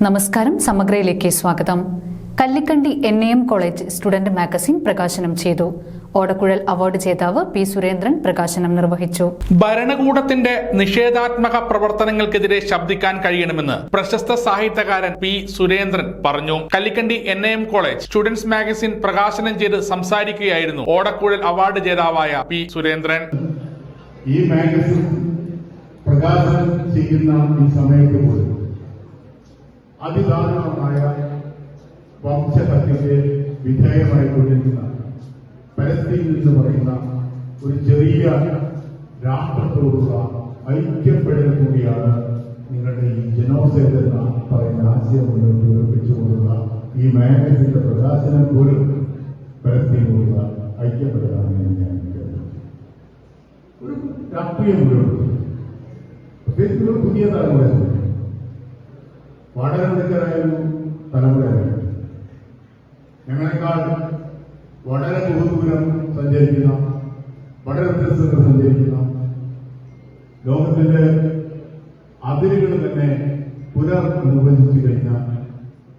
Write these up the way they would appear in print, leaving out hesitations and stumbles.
നമസ്കാരം, സമഗ്രയിലേക്ക് സ്വാഗതം. Kallikkandy NAM college student magazine പ്രകാശനം ചെയ്തു. ഓടക്കുഴൽ അവാർഡ് ജേതാവ് P. സുരേന്ദ്രൻ പ്രകാശനം നിർവഹിച്ചു. ഭരണകൂടത്തിന്റെ നിഷേധാത്മക പ്രവർത്തനങ്ങൾക്കെതിരെ ശബ്ദിക്കാൻ കഴിയണമെന്ന് പ്രശസ്ത സാഹിത്യകാരൻ P. സുരേന്ദ്രൻ പറഞ്ഞു. Kallikkandy NAM college students magazine പ്രകാശനം ചെയ്ത് സംസാരിക്കുകയായിരുന്നു ഓടക്കുഴൽ അവാർഡ് ജേതാവായ P. സുരേന്ദ്രൻ. ഈ മാഗസിൻ പ്രകാശനം ചെയ്യുന്ന ഈ സമയത്ത് പോലും അതിദാരുണമായ വംശഹത്യക്ക് വിധേയമായിക്കൊണ്ടിരിക്കുന്ന പലസ്തീൻ എന്ന് പറയുന്ന ഒരു ചെറിയ രാഷ്ട്രത്തോടുള്ള ഐക്യപ്പെടൽ കൂടിയാണ് നിങ്ങളുടെ ഈ ജനോസൈഡ് എന്ന പറയുന്ന ആശയം മുന്നോട്ട് ഉറപ്പിച്ചുകൊണ്ടുള്ള ഈ മാഗസിന്റെ പ്രകാശനം പോലും പലസ്തീനോടുള്ള ഐക്യപ്പെടലാണ് ഞാൻ ഒരു രാഷ്ട്രീയ മുന്നോട്ട് പ്രത്യേകിച്ച് ഒരു പുതിയ തലമുറ വളരെ മികച്ചതായൊരു തലമുറയാണ്. ഞങ്ങളെക്കാൾ വളരെ ബഹുദൂരം സഞ്ചരിക്കുന്ന, വളരെ വ്യത്യസ്തത സഞ്ചരിക്കുന്ന, ലോകത്തിന്റെ അതിരുകൾ തന്നെ പുനർനിർവചിച്ചു കഴിഞ്ഞ,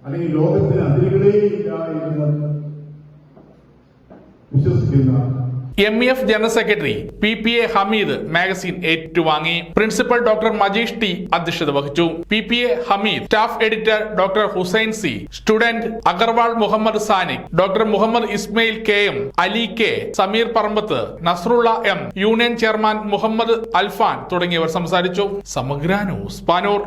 അല്ലെങ്കിൽ ലോകത്തിന് അതിരുകളേ ഇല്ല എന്ന് വിശ്വസിക്കുന്ന MEF general secretary PPA Hameed magazine ഏറ്റുവാങ്ങി. പ്രിൻസിപ്പൽ ഡോക്ടർ മജീഷ് T അധ്യക്ഷത വഹിച്ചു. PPA Hameed, staff editor doctor Hussain C, student Agarwal Muhammad Sanik, doctor Muhammad Ismail KM, Ali K, Sameer Parambath, Nasrulla M, union chairman Muhammad Alfan തുടങ്ങിയവർ സംസാരിച്ചു. സമഗ്ര ന്യൂസ്, പാനൂർ.